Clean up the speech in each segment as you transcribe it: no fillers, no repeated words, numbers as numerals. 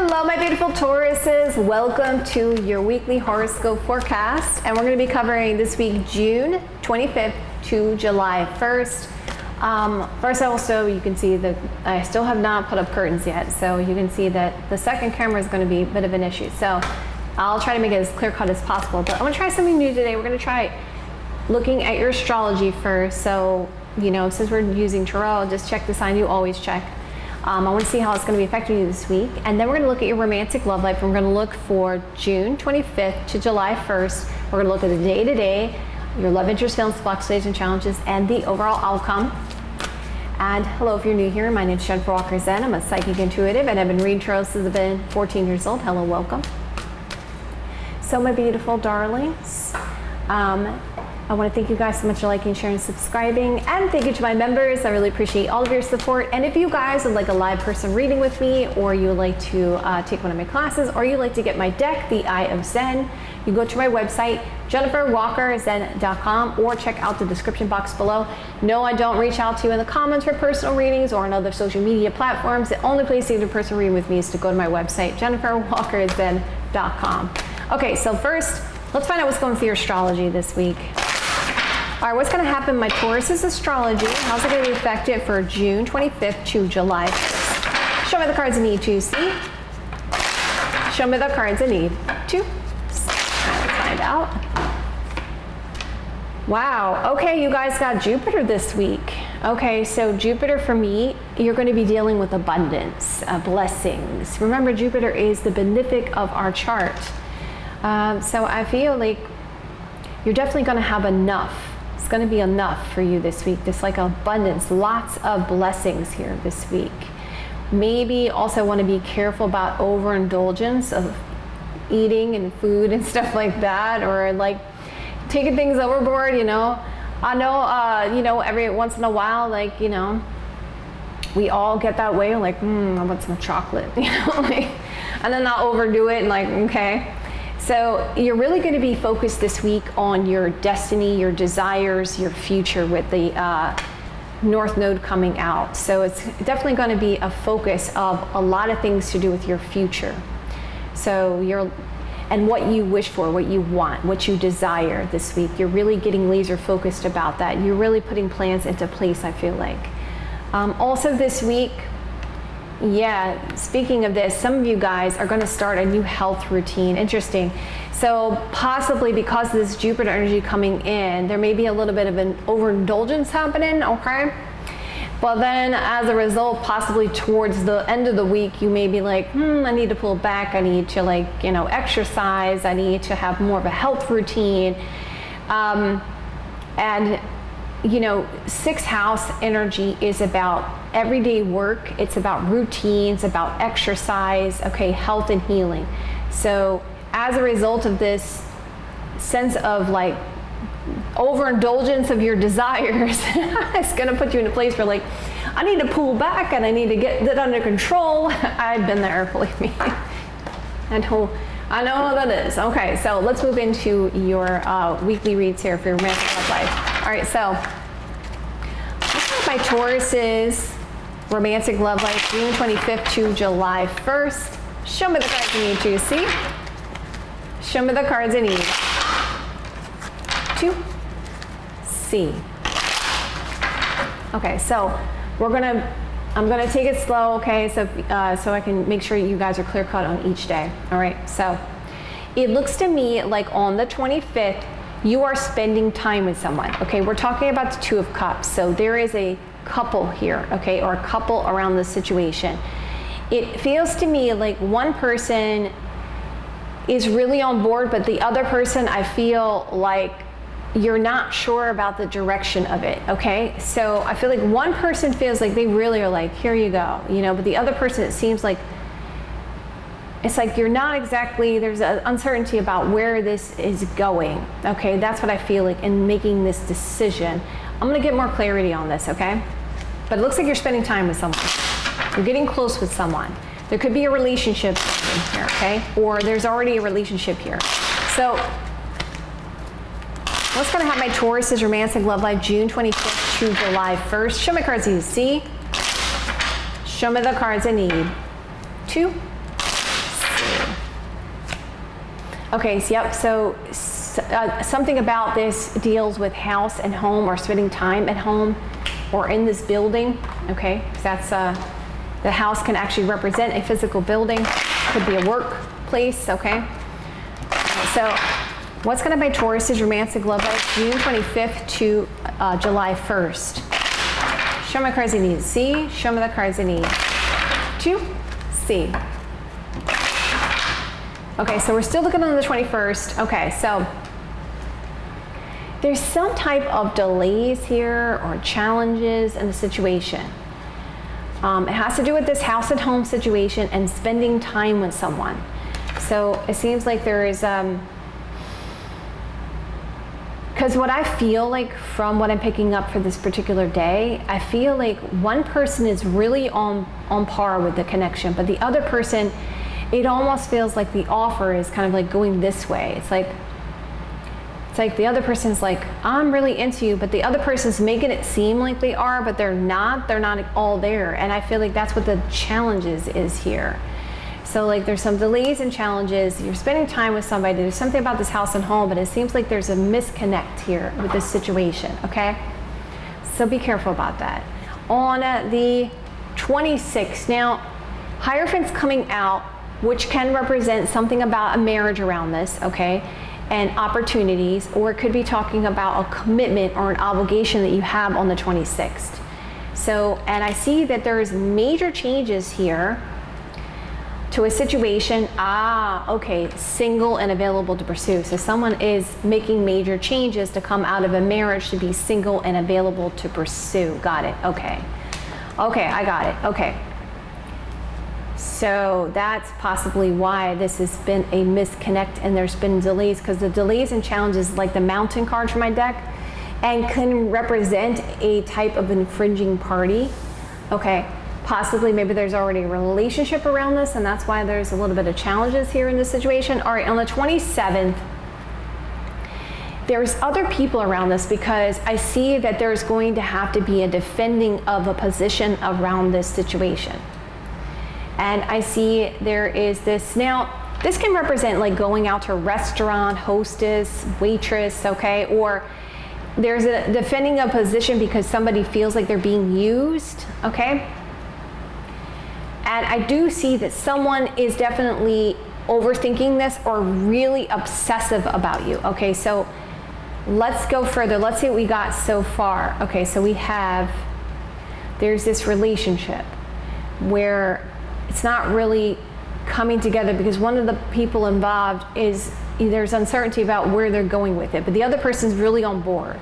Hello, my beautiful Tauruses. Welcome to your weekly horoscope forecast. And we're going to be covering this week, June 25th to July 1st. First, also, you can see that I still have not put up curtains yet. So you can see that the second camera is going to be a bit of an issue. So I'll try to make it as clear cut as possible. But I'm going to try something new today. We're going to try looking at your astrology first. So, you know, since we're using tarot, just check the sign you always check. I want to see how it's going to be affecting you this week. And then we're going to look at your romantic love life. And we're going to look for June 25th to July 1st. We're going to look at the day-to-day, your love interest, feelings, fluctuations, challenges, and the overall outcome. And hello, if you're new here, my name is Jennifer Walker Zen. I'm a psychic intuitive, and I've been reading tarot since I've been 14 years old. Hello, welcome. So my beautiful darlings, I want to thank you guys so much for liking, sharing, subscribing, and thank you to my members. I really appreciate all of your support. And if you guys would like a live person reading with me, or you would like to take one of my classes, or you'd like to get my deck, The Eye of Zen, you go to my website, jenniferwalkerzen.com, or check out the description box below. No, I don't reach out to you in the comments for personal readings or on other social media platforms. The only place to get a personal reading with me is to go to my website, jenniferwalkerzen.com. Okay, so first, let's find out what's going on for your astrology this week. All right, what's going to happen? My Taurus's astrology. How's it going to be affected for June 25th to July 1st? Show me the cards I need to see. Show me the cards I need to see. Let's find out. Wow. Okay, you guys got Jupiter this week. Okay, so Jupiter for me, you're going to be dealing with abundance, blessings. Remember, Jupiter is the benefic of our chart. So I feel like you're definitely going to have enough. It's going to be enough for you this week. Just like abundance, lots of blessings here this week. Maybe also want to be careful about overindulgence of eating and food and stuff like that, or like taking things overboard, you know. I know, you know, every once in a while, like, you know, we all get that way, like, I want some chocolate, you know, like, and then not overdo it and like, okay. So you're really going to be focused this week on your destiny, your desires, your future with the North Node coming out. So it's definitely going to be a focus of a lot of things to do with your future. So and what you wish for, what you want, what you desire this week. You're really getting laser focused about that. You're really putting plans into place, I feel like. Also this week, yeah, speaking of this, some of you guys are going to start a new health routine. Interesting. So possibly because of this Jupiter energy coming in, there may be a little bit of an overindulgence happening, okay? But then as a result, possibly towards the end of the week, you may be like, I need to pull back. I need to, like, you know, exercise. I need to have more of a health routine. And you know, sixth house energy is about everyday work. It's about routines, about exercise, okay, health and healing. So as a result of this sense of like overindulgence of your desires, it's going to put you in a place where like, I need to pull back and I need to get that under control. I've been there, believe me. I know how that is. Okay, so let's move into your weekly reads here for your romantic love life. All right, so let's look at my Taurus's romantic love life, June 25th to July 1st. Show me the cards you need to see. Show me the cards I need to see. Okay, so I'm gonna take it slow, okay, so I can make sure you guys are clear cut on each day. All right, so it looks to me like on the 25th, you are spending time with someone, okay? We're talking about the Two of Cups. So there is a couple here, okay? Or a couple around this situation. It feels to me like one person is really on board, but the other person, I feel like you're not sure about the direction of it, okay? So I feel like one person feels like they really are like, here you go, you know, but the other person, it seems like it's like you're not exactly, there's an uncertainty about where this is going, okay? That's what I feel like in making this decision. I'm gonna get more clarity on this, okay? But it looks like you're spending time with someone. You're getting close with someone. There could be a relationship in here, okay? Or there's already a relationship here. So what's gonna have my Taurus's romantic love life June 25th to July 1st? Show me cards you see. Show me the cards I need to Okay, so yep, so something about this deals with house and home, or spending time at home or in this building, okay? That's, the house can actually represent a physical building, could be a workplace, okay? So what's gonna be Taurus's romantic love life, June 25th to July 1st? Show me the cards I need. C, show me the cards I need. 2, C. Okay, so we're still looking on the 21st. Okay, so there's some type of delays here or challenges in the situation. It has to do with this house at home situation and spending time with someone. So it seems like there is, because what I feel like from what I'm picking up for this particular day, I feel like one person is really on par with the connection, but the other person, it almost feels like the offer is kind of like going this way. It's like the other person's like, I'm really into you, but the other person's making it seem like they are, but they're not all there. And I feel like that's what the challenges is here. So like there's some delays and challenges. You're spending time with somebody. There's something about this house and home, but it seems like there's a misconnect here with this situation, okay? So be careful about that. On the 26th, now Hierophant's coming out, which can represent something about a marriage around this, okay? And opportunities, or it could be talking about a commitment or an obligation that you have on the 26th. So, and I see that there's major changes here to a situation. Okay, single and available to pursue. So someone is making major changes to come out of a marriage to be single and available to pursue. Got it, okay. Okay, I got it, okay. So that's possibly why this has been a misconnect and there's been delays, because the delays and challenges, like the Mountain card from my deck, and can represent a type of infringing party. Okay, possibly maybe there's already a relationship around this, and that's why there's a little bit of challenges here in this situation. All right, on the 27th, there's other people around this, because I see that there's going to have to be a defending of a position around this situation. And I see there is this, now this can represent like going out to a restaurant, hostess, waitress, okay? Or there's a defending a position because somebody feels like they're being used, okay? And I do see that someone is definitely overthinking this or really obsessive about you, okay? So let's go further. Let's see what we got so far. Okay, so we have, there's this relationship where it's not really coming together because one of the people involved is, there's uncertainty about where they're going with it, but the other person's really on board.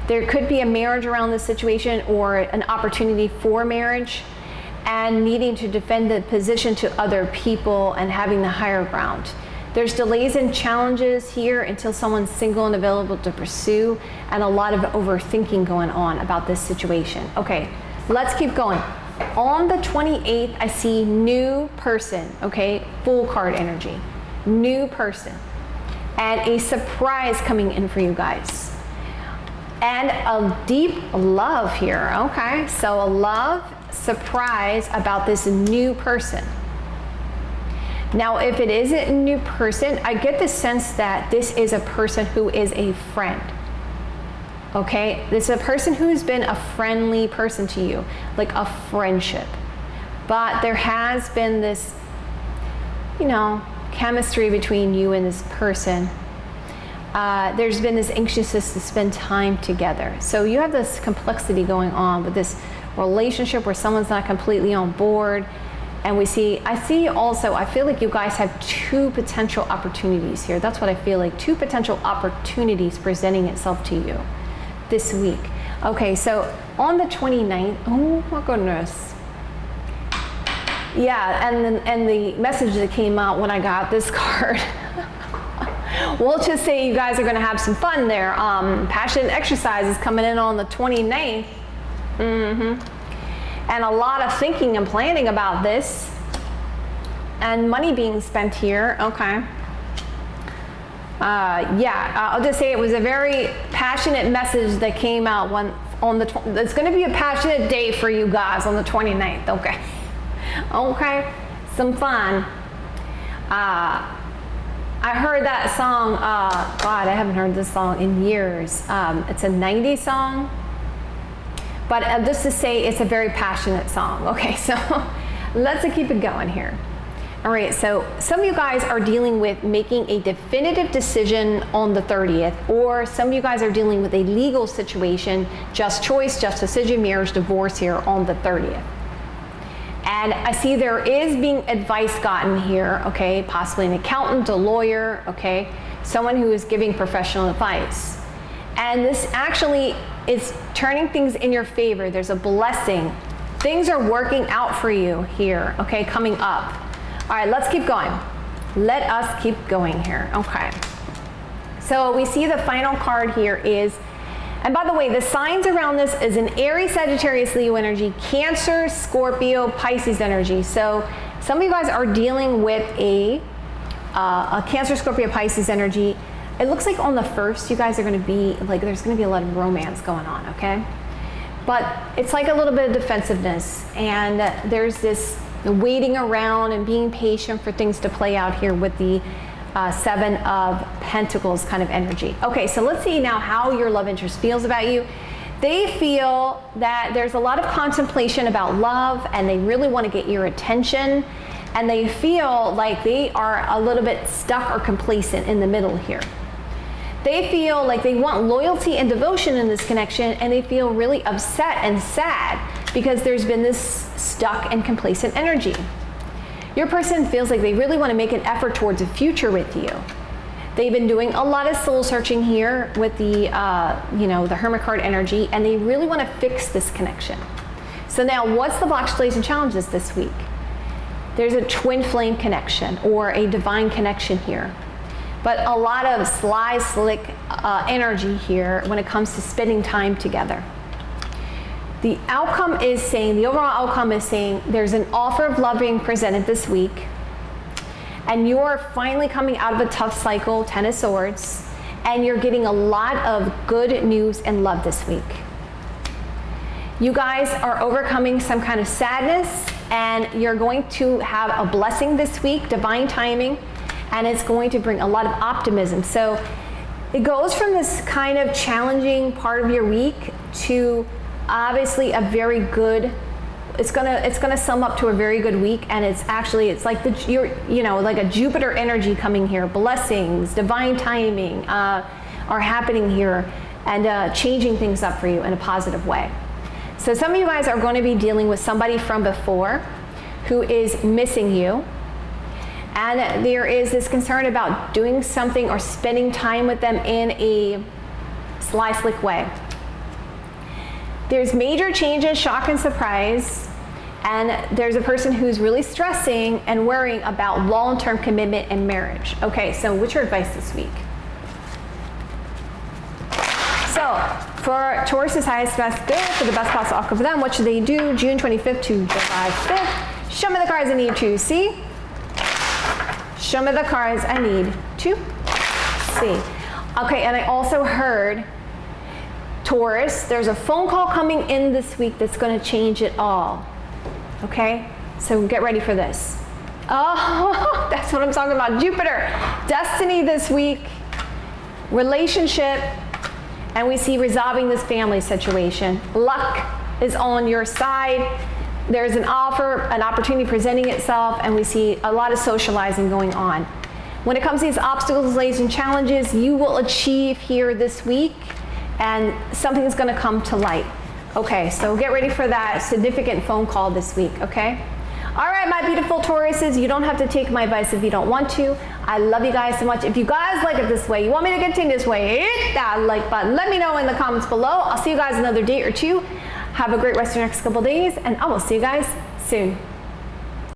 There could be a marriage around this situation or an opportunity for marriage and needing to defend the position to other people and having the higher ground. There's delays and challenges here until someone's single and available to pursue, and a lot of overthinking going on about this situation. Okay, let's keep going. On the 28th, I see new person, okay? Full card energy, new person. And a surprise coming in for you guys. And a deep love here, okay? So a love, surprise about this new person. Now, if it is a new person, I get the sense that this is a person who is a friend. Okay, this is a person who's been a friendly person to you, like a friendship. But there has been this, you know, chemistry between you and this person. There's been this anxiousness to spend time together. So you have this complexity going on with this relationship where someone's not completely on board. And I see also, I feel like you guys have two potential opportunities here. That's what I feel like, two potential opportunities presenting itself to you this week. Okay, so on the 29th, oh my goodness. Yeah, and the message that came out when I got this card. We'll just say you guys are gonna have some fun there. Passionate exercise is coming in on the 29th. And a lot of thinking and planning about this. And money being spent here, okay. I'll just say it was a very passionate message that came out it's gonna be a passionate day for you guys on the 29th, okay? Okay, some fun. I heard that song, God, I haven't heard this song in years. It's a 90s song, but just to say it's a very passionate song. Okay, so let's keep it going here. All right, so some of you guys are dealing with making a definitive decision on the 30th, or some of you guys are dealing with a legal situation, just choice, just decision, marriage, divorce here on the 30th. And I see there is being advice gotten here, okay, possibly an accountant, a lawyer, okay, someone who is giving professional advice. And this actually is turning things in your favor. There's a blessing. Things are working out for you here, okay, coming up. All right, let's keep going. Let us keep going here, okay. So we see the final card here is, and by the way, the signs around this is an Aries, Sagittarius, Leo energy, Cancer, Scorpio, Pisces energy. So some of you guys are dealing with a Cancer, Scorpio, Pisces energy. It looks like on the 1st, you guys are going to be, like, there's going to be a lot of romance going on, okay? But it's like a little bit of defensiveness, and there's this waiting around and being patient for things to play out here with the 7 of Pentacles kind of energy. Okay, so let's see now how your love interest feels about you. They feel that there's a lot of contemplation about love, and they really want to get your attention, and they feel like they are a little bit stuck or complacent in the middle here. They feel like they want loyalty and devotion in this connection, and they feel really upset and sad because there's been this stuck and complacent energy. Your person feels like they really want to make an effort towards a future with you. They've been doing a lot of soul searching here with the, the Hermit card energy, and they really want to fix this connection. So now, what's the blocks, delays, and challenges this week? There's a twin flame connection or a divine connection here, but a lot of sly, slick energy here when it comes to spending time together. The outcome is saying, the overall outcome is saying there's an offer of love being presented this week, and you're finally coming out of a tough cycle, 10 of Swords, and you're getting a lot of good news and love this week. You guys are overcoming some kind of sadness, and you're going to have a blessing this week, divine timing, and it's going to bring a lot of optimism. So it goes from this kind of challenging part of your week to obviously a very good, it's gonna sum up to a very good week, and it's like like a Jupiter energy coming here. Blessings, divine timing are happening here, and changing things up for you in a positive way. So some of you guys are going to be dealing with somebody from before who is missing you, and there is this concern about doing something or spending time with them in a sly, slick way. There's major changes, shock and surprise, and there's a person who's really stressing and worrying about long-term commitment and marriage. Okay, so what's your advice this week? So, for Taurus's highest, best, good, for the best possible outcome for them, what should they do June 25th to July 5th? Show me the cards I need to see. Show me the cards I need to see. Okay, and I also heard, Taurus, there's a phone call coming in this week that's going to change it all. Okay? So get ready for this. Oh, that's what I'm talking about. Jupiter. Destiny this week. Relationship. And we see resolving this family situation. Luck is on your side. There's an offer, an opportunity presenting itself, and we see a lot of socializing going on. When it comes to these obstacles, delays, and challenges, you will achieve here this week, and something's going to come to light. Okay, so get ready for that significant phone call this week, okay? All right, my beautiful Tauruses, you don't have to take my advice if you don't want to. I love you guys so much. If you guys like it this way, you want me to continue this way, hit that like button. Let me know in the comments below. I'll see you guys another day or two. Have a great rest of your next couple days, and I will see you guys soon.